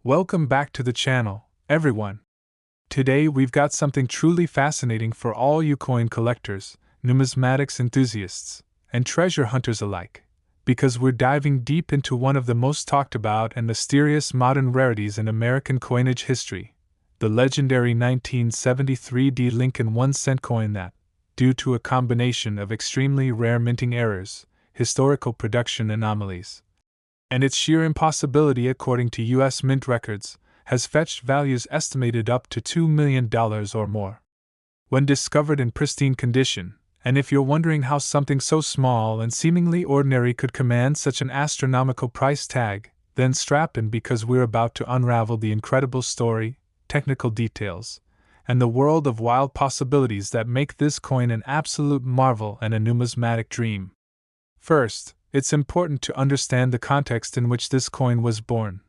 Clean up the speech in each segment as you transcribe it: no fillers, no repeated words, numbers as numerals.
Welcome back to the channel, everyone. Today we've got something truly fascinating for all you coin collectors, numismatics enthusiasts, and treasure hunters alike, because we're diving deep into one of the most talked about and mysterious modern rarities in American coinage history, the legendary 1973 D Lincoln 1-cent coin that, due to a combination of extremely rare minting errors, historical production anomalies, and its sheer impossibility according to U.S. Mint records, has fetched values estimated up to $2 million or more. When discovered in pristine condition, and if you're wondering how something so small and seemingly ordinary could command such an astronomical price tag, then strap in because we're about to unravel the incredible story, technical details, and the world of wild possibilities that make this coin an absolute marvel and a numismatic dream. First, it's important to understand the context in which this coin was born.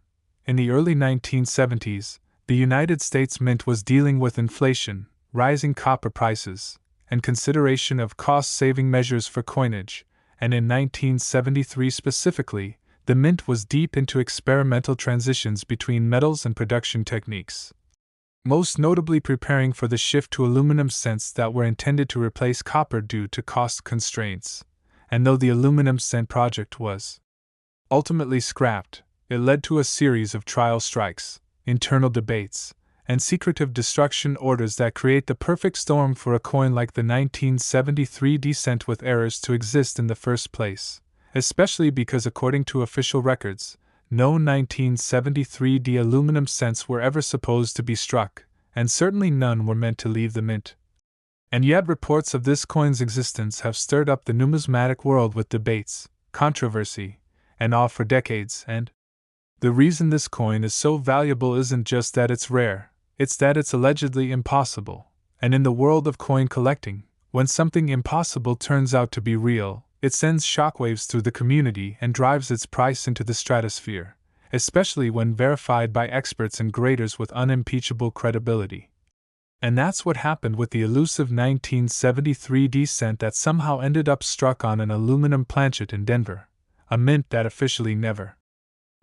In the early 1970s, the United States Mint was dealing with inflation, rising copper prices, and consideration of cost-saving measures for coinage, and in 1973 specifically, the Mint was deep into experimental transitions between metals and production techniques, most notably preparing for the shift to aluminum cents that were intended to replace copper due to cost constraints. And though the aluminum cent project was ultimately scrapped, it led to a series of trial strikes, internal debates, and secretive destruction orders that create the perfect storm for a coin like the 1973 D cent with errors to exist in the first place, especially because according to official records, no 1973 D aluminum cents were ever supposed to be struck, and certainly none were meant to leave the mint. And yet reports of this coin's existence have stirred up the numismatic world with debates, controversy, and awe for decades, and the reason this coin is so valuable isn't just that it's rare, it's that it's allegedly impossible. And in the world of coin collecting, when something impossible turns out to be real, it sends shockwaves through the community and drives its price into the stratosphere, especially when verified by experts and graders with unimpeachable credibility. And that's what happened with the elusive 1973 D cent that somehow ended up struck on an aluminum planchet in Denver, a mint that officially never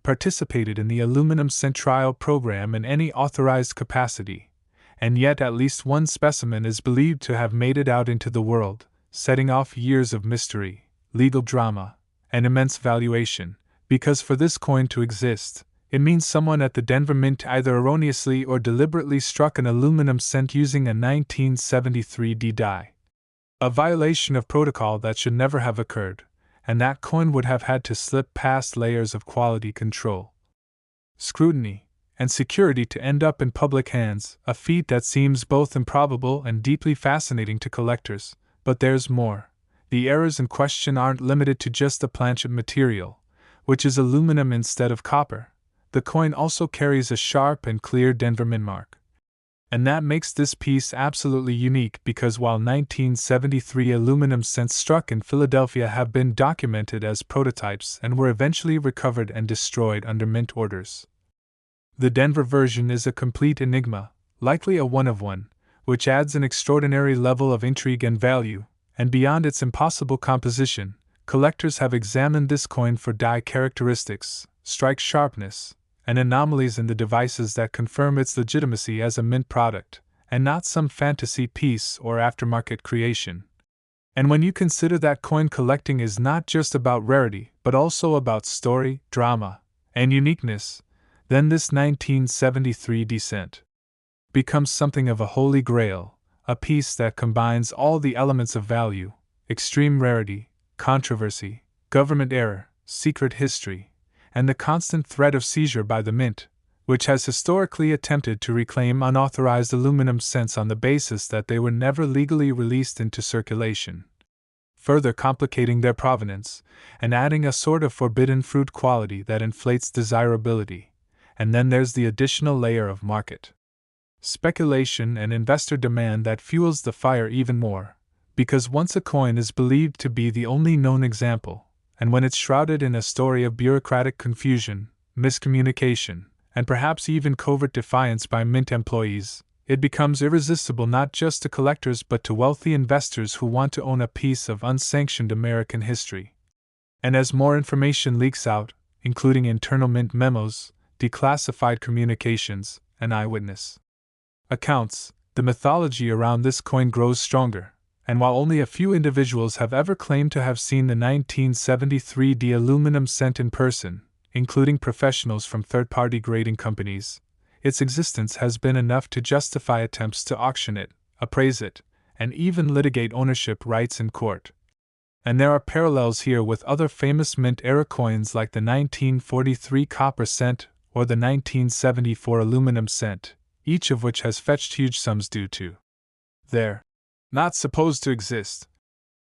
participated in the aluminum cent trial program in any authorized capacity, and yet at least one specimen is believed to have made it out into the world, setting off years of mystery, legal drama, and immense valuation, because for this coin to exist, it means someone at the Denver Mint either erroneously or deliberately struck an aluminum cent using a 1973 D die. A violation of protocol that should never have occurred, and that coin would have had to slip past layers of quality control, scrutiny, and security to end up in public hands, a feat that seems both improbable and deeply fascinating to collectors. But there's more. The errors in question aren't limited to just the planchet material, which is aluminum instead of copper. The coin also carries a sharp and clear Denver Mint mark. And that makes this piece absolutely unique because while 1973 aluminum cents struck in Philadelphia have been documented as prototypes and were eventually recovered and destroyed under mint orders, the Denver version is a complete enigma, likely a one-of-one, which adds an extraordinary level of intrigue and value, and beyond its impossible composition, collectors have examined this coin for die characteristics, strike sharpness, and anomalies in the devices that confirm its legitimacy as a mint product, and not some fantasy piece or aftermarket creation. And when you consider that coin collecting is not just about rarity, but also about story, drama, and uniqueness, then this 1973 D cent becomes something of a holy grail, a piece that combines all the elements of value, extreme rarity, controversy, government error, secret history, and the constant threat of seizure by the Mint, which has historically attempted to reclaim unauthorized aluminum cents on the basis that they were never legally released into circulation, further complicating their provenance and adding a sort of forbidden fruit quality that inflates desirability. And then there's the additional layer of market speculation and investor demand that fuels the fire even more, because once a coin is believed to be the only known example, and when it's shrouded in a story of bureaucratic confusion, miscommunication, and perhaps even covert defiance by Mint employees, it becomes irresistible not just to collectors but to wealthy investors who want to own a piece of unsanctioned American history. And as more information leaks out, including internal Mint memos, declassified communications, and eyewitness accounts, the mythology around this coin grows stronger, and while only a few individuals have ever claimed to have seen the 1973D aluminum cent in person, including professionals from third-party grading companies, its existence has been enough to justify attempts to auction it, appraise it, and even litigate ownership rights in court. And there are parallels here with other famous mint-era coins like the 1943 copper cent or the 1974 aluminum cent, each of which has fetched huge sums due to their not supposed to exist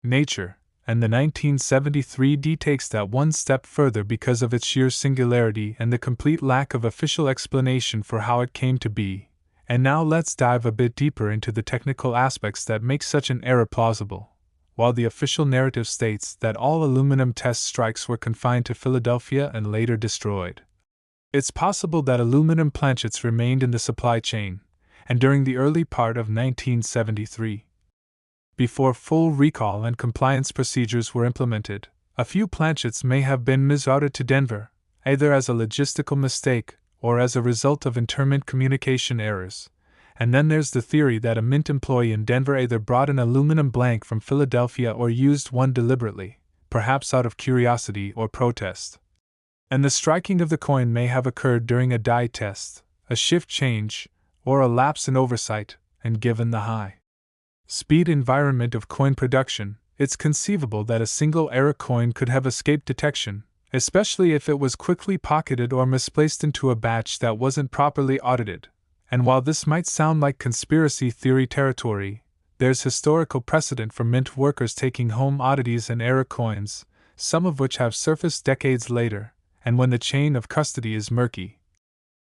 nature, and the 1973D takes that one step further because of its sheer singularity and the complete lack of official explanation for how it came to be. And now let's dive a bit deeper into the technical aspects that make such an error plausible. While the official narrative states that all aluminum test strikes were confined to Philadelphia and later destroyed, it's possible that aluminum planchets remained in the supply chain, and during the early part of 1973. Before full recall and compliance procedures were implemented, a few planchets may have been misrouted to Denver, either as a logistical mistake or as a result of intermint communication errors. And then there's the theory that a mint employee in Denver either brought an aluminum blank from Philadelphia or used one deliberately, perhaps out of curiosity or protest. And the striking of the coin may have occurred during a die test, a shift change, or a lapse in oversight, and given the high speed environment of coin production, it's conceivable that a single error coin could have escaped detection, especially if it was quickly pocketed or misplaced into a batch that wasn't properly audited. And while this might sound like conspiracy theory territory, there's historical precedent for mint workers taking home oddities and error coins, some of which have surfaced decades later, and when the chain of custody is murky,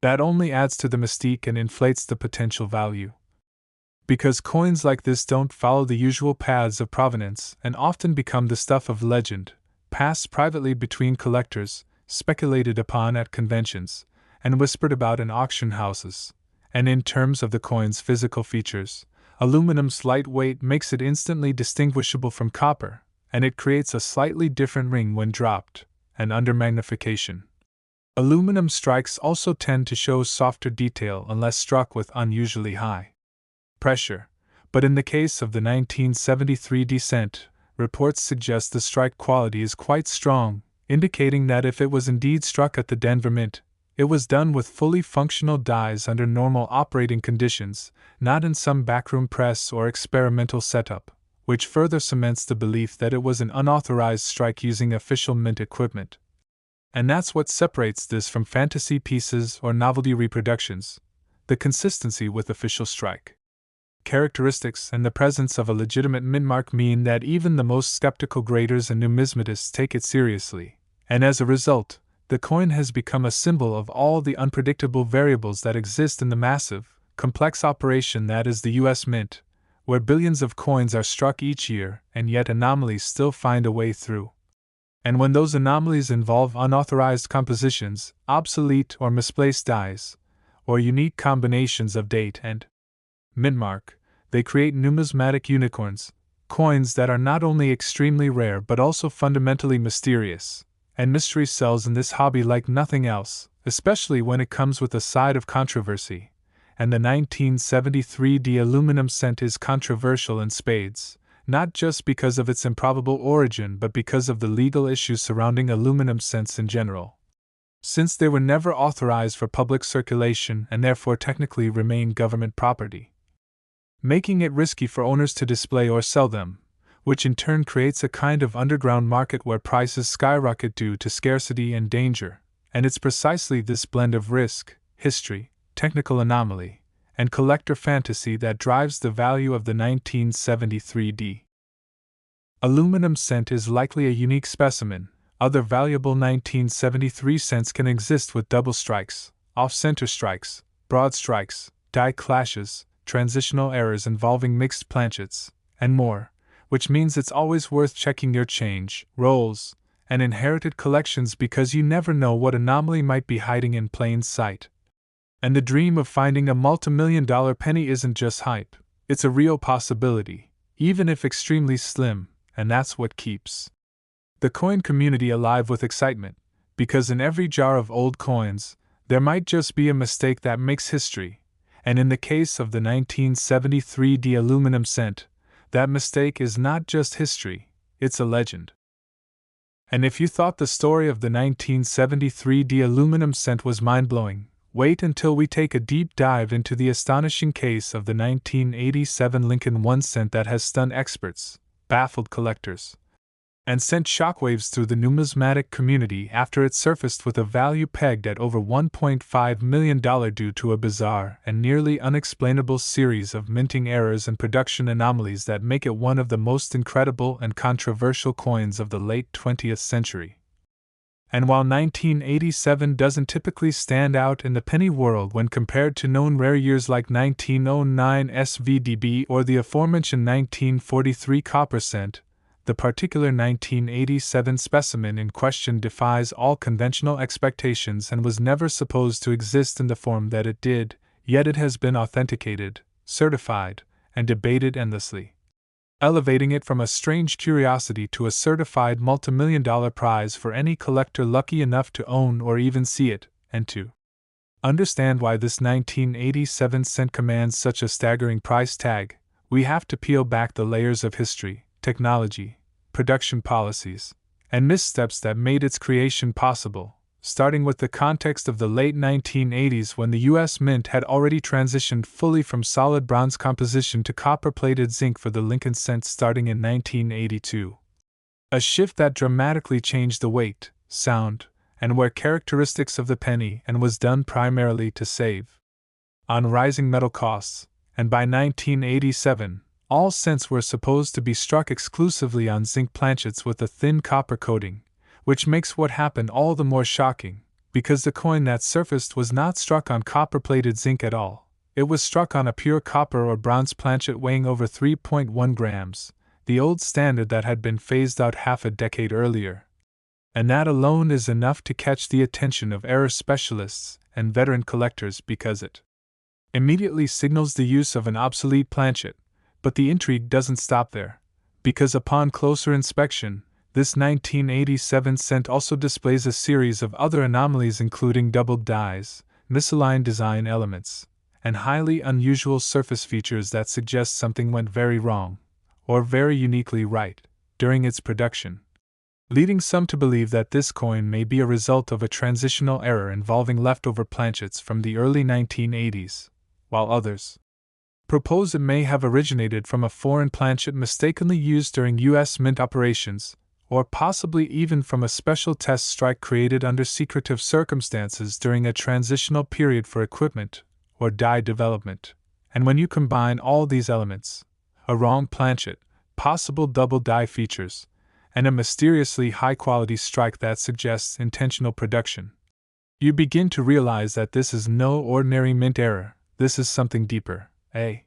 that only adds to the mystique and inflates the potential value. Because coins like this don't follow the usual paths of provenance and often become the stuff of legend, passed privately between collectors, speculated upon at conventions, and whispered about in auction houses. And in terms of the coin's physical features, aluminum's light weight makes it instantly distinguishable from copper, and it creates a slightly different ring when dropped, and under magnification. Aluminum strikes also tend to show softer detail unless struck with unusually high pressure, but in the case of the 1973 cent, reports suggest the strike quality is quite strong, indicating that if it was indeed struck at the Denver Mint, it was done with fully functional dies under normal operating conditions, not in some backroom press or experimental setup, which further cements the belief that it was an unauthorized strike using official mint equipment. And that's what separates this from fantasy pieces or novelty reproductions: the consistency with official strike characteristics and the presence of a legitimate mint mark mean that even the most skeptical graders and numismatists take it seriously, and as a result, the coin has become a symbol of all the unpredictable variables that exist in the massive, complex operation that is the U.S. Mint, where billions of coins are struck each year and yet anomalies still find a way through. And when those anomalies involve unauthorized compositions, obsolete or misplaced dies, or unique combinations of date and mint mark, they create numismatic unicorns, coins that are not only extremely rare but also fundamentally mysterious. And mystery sells in this hobby like nothing else, especially when it comes with a side of controversy. And the 1973D aluminum cent is controversial in spades, not just because of its improbable origin but because of the legal issues surrounding aluminum cents in general. Since they were never authorized for public circulation and therefore technically remain government property, making it risky for owners to display or sell them, which in turn creates a kind of underground market where prices skyrocket due to scarcity and danger, and it's precisely this blend of risk, history, technical anomaly, and collector fantasy that drives the value of the 1973D aluminum cent is likely a unique specimen. Other valuable 1973 cents can exist with double strikes, off-center strikes, broad strikes, die clashes, transitional errors involving mixed planchets, and more, which means it's always worth checking your change, rolls, and inherited collections because you never know what anomaly might be hiding in plain sight. And the dream of finding a multi-million-dollar penny isn't just hype, it's a real possibility, even if extremely slim, and that's what keeps the coin community alive with excitement, because in every jar of old coins, There might just be a mistake that makes history, and in the case of the 1973D aluminum cent, that mistake is not just history, it's a legend. And if you thought the story of the 1973D aluminum cent was mind-blowing, wait until we take a deep dive into the astonishing case of the 1987 Lincoln 1 cent that has stunned experts, baffled collectors, and sent shockwaves through the numismatic community after it surfaced with a value pegged at over $1.5 million due to a bizarre and nearly unexplainable series of minting errors and production anomalies that make it one of the most incredible and controversial coins of the late 20th century. And while 1987 doesn't typically stand out in the penny world when compared to known rare years like 1909 SVDB or the aforementioned 1943 copper cent, the particular 1987 specimen in question defies all conventional expectations and was never supposed to exist in the form that it did, yet it has been authenticated, certified, and debated endlessly, elevating it from a strange curiosity to a certified multimillion-dollar prize for any collector lucky enough to own or even see it, and to understand why this 1987 cent commands such a staggering price tag, we have to peel back the layers of history, technology, production policies, and missteps that made its creation possible, starting with the context of the late 1980s when the U.S. Mint had already transitioned fully from solid bronze composition to copper-plated zinc for the Lincoln cent starting in 1982. A shift that dramatically changed the weight, sound, and wear characteristics of the penny and was done primarily to save on rising metal costs, and by 1987, all cents were supposed to be struck exclusively on zinc planchets with a thin copper coating, which makes what happened all the more shocking, because the coin that surfaced was not struck on copper-plated zinc at all. It was struck on a pure copper or bronze planchet weighing over 3.1 grams, the old standard that had been phased out half a decade earlier. And that alone is enough to catch the attention of error specialists and veteran collectors because it immediately signals the use of an obsolete planchet. But the intrigue doesn't stop there, because upon closer inspection, this 1987 cent also displays a series of other anomalies including doubled dies, misaligned design elements, and highly unusual surface features that suggest something went very wrong, or very uniquely right, during its production, leading some to believe that this coin may be a result of a transitional error involving leftover planchets from the early 1980s, while others propose it may have originated from a foreign planchet mistakenly used during U.S. Mint operations, or possibly even from a special test strike created under secretive circumstances during a transitional period for equipment or die development. And when you combine all these elements, a wrong planchet, possible double die features, and a mysteriously high-quality strike that suggests intentional production, you begin to realize that this is no ordinary mint error, this is something deeper. A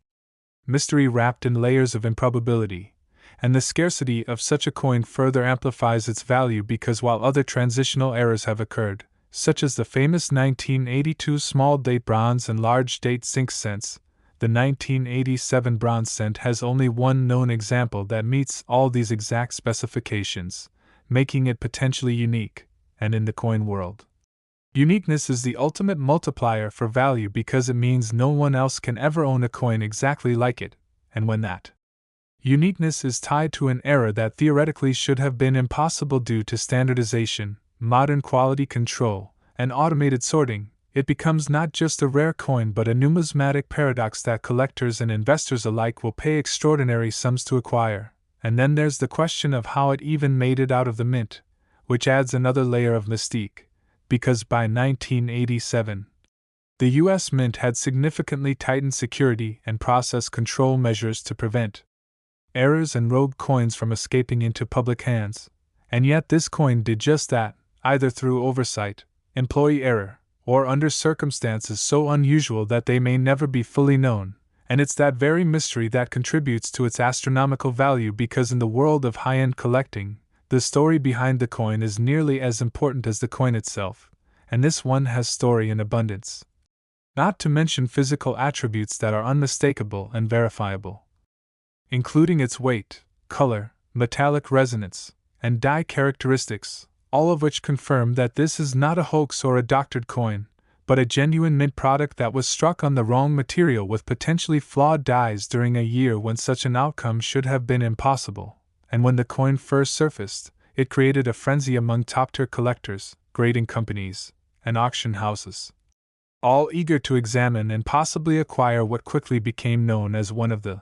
mystery wrapped in layers of improbability, and the scarcity of such a coin further amplifies its value because while other transitional errors have occurred, such as the famous 1982 small date bronze and large date zinc cents, the 1987 bronze cent has only one known example that meets all these exact specifications, making it potentially unique, and in the coin world, uniqueness is the ultimate multiplier for value because it means no one else can ever own a coin exactly like it, and when that uniqueness is tied to an error that theoretically should have been impossible due to standardization, modern quality control, and automated sorting, it becomes not just a rare coin but a numismatic paradox that collectors and investors alike will pay extraordinary sums to acquire. And then there's the question of how it even made it out of the mint, which adds another layer of mystique. Because by 1987, the U.S. Mint had significantly tightened security and process control measures to prevent errors and rogue coins from escaping into public hands, and yet this coin did just that, either through oversight, employee error, or under circumstances so unusual that they may never be fully known, and it's that very mystery that contributes to its astronomical value because in the world of high-end collecting, the story behind the coin is nearly as important as the coin itself, and this one has story in abundance. Not to mention physical attributes that are unmistakable and verifiable, including its weight, color, metallic resonance, and die characteristics, all of which confirm that this is not a hoax or a doctored coin, but a genuine mint product that was struck on the wrong material with potentially flawed dies during a year when such an outcome should have been impossible. And when the coin first surfaced, it created a frenzy among top-tier collectors, grading companies, and auction houses, all eager to examine and possibly acquire what quickly became known as one of the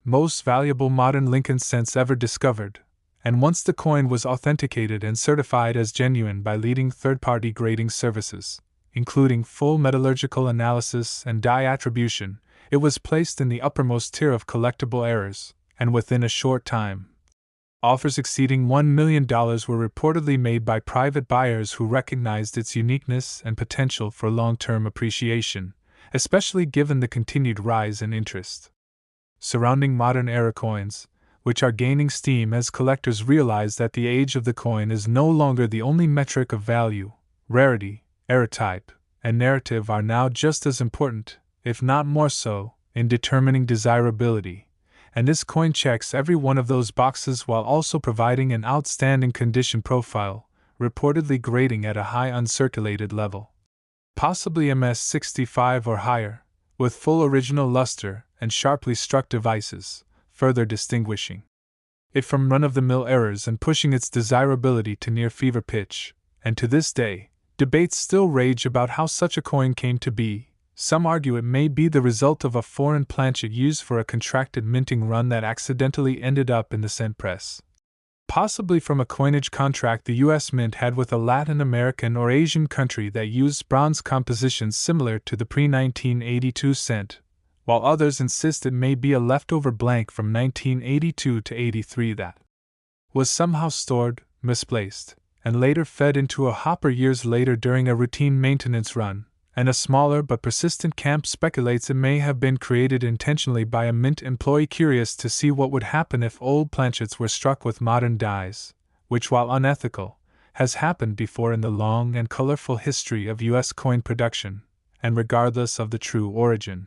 most valuable modern Lincoln cents ever discovered. And once the coin was authenticated and certified as genuine by leading third-party grading services, including full metallurgical analysis and die attribution, it was placed in the uppermost tier of collectible errors, and within a short time, offers exceeding $1 million were reportedly made by private buyers who recognized its uniqueness and potential for long-term appreciation, especially given the continued rise in interest surrounding modern era coins, which are gaining steam as collectors realize that the age of the coin is no longer the only metric of value. Rarity, era type, and narrative are now just as important, if not more so, in determining desirability, and this coin checks every one of those boxes while also providing an outstanding condition profile, reportedly grading at a high uncirculated level, possibly MS65 or higher, with full original luster and sharply struck devices, further distinguishing it from run-of-the-mill errors and pushing its desirability to near fever pitch. And to this day, debates still rage about how such a coin came to be. Some argue it may be the result of a foreign planchet used for a contracted minting run that accidentally ended up in the cent press, possibly from a coinage contract the U.S. Mint had with a Latin American or Asian country that used bronze compositions similar to the pre-1982 cent, while others insist it may be a leftover blank from 1982 to 83 that was somehow stored, misplaced, and later fed into a hopper years later during a routine maintenance run. And a smaller but persistent camp speculates it may have been created intentionally by a mint employee curious to see what would happen if old planchets were struck with modern dies, which, while unethical, has happened before in the long and colorful history of U.S. coin production, and regardless of the true origin.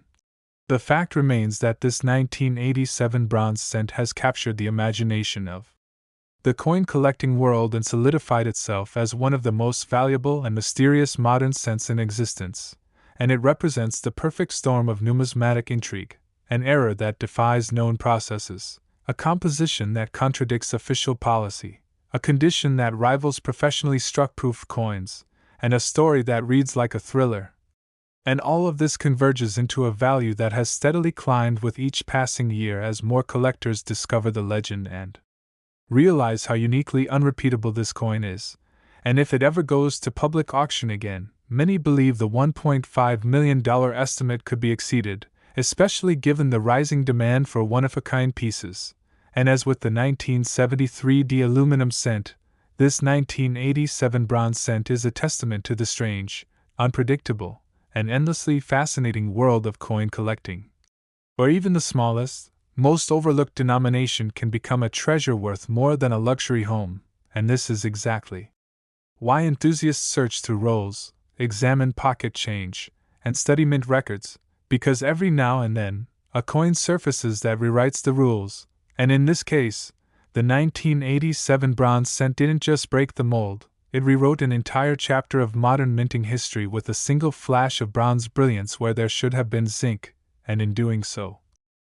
The fact remains that this 1987 bronze cent has captured the imagination of the coin collecting world and solidified itself as one of the most valuable and mysterious modern cents in existence, and it represents the perfect storm of numismatic intrigue, an error that defies known processes, a composition that contradicts official policy, a condition that rivals professionally struck proof coins, and a story that reads like a thriller. And all of this converges into a value that has steadily climbed with each passing year as more collectors discover the legend and realize how uniquely unrepeatable this coin is, and if it ever goes to public auction again, many believe the $1.5 million estimate could be exceeded, especially given the rising demand for one-of-a-kind pieces. And as with the 1973 aluminum cent, this 1987 bronze cent is a testament to the strange, unpredictable, and endlessly fascinating world of coin collecting, where even the smallest, most overlooked denomination can become a treasure worth more than a luxury home. And this is exactly why enthusiasts search through rolls, examine pocket change, and study mint records, because every now and then, a coin surfaces that rewrites the rules, and in this case, the 1987 bronze cent didn't just break the mold, it rewrote an entire chapter of modern minting history with a single flash of bronze brilliance where there should have been zinc, and in doing so,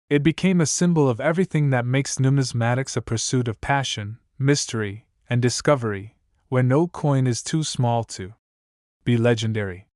it became a symbol of everything that makes numismatics a pursuit of passion, mystery, and discovery, where no coin is too small to be legendary.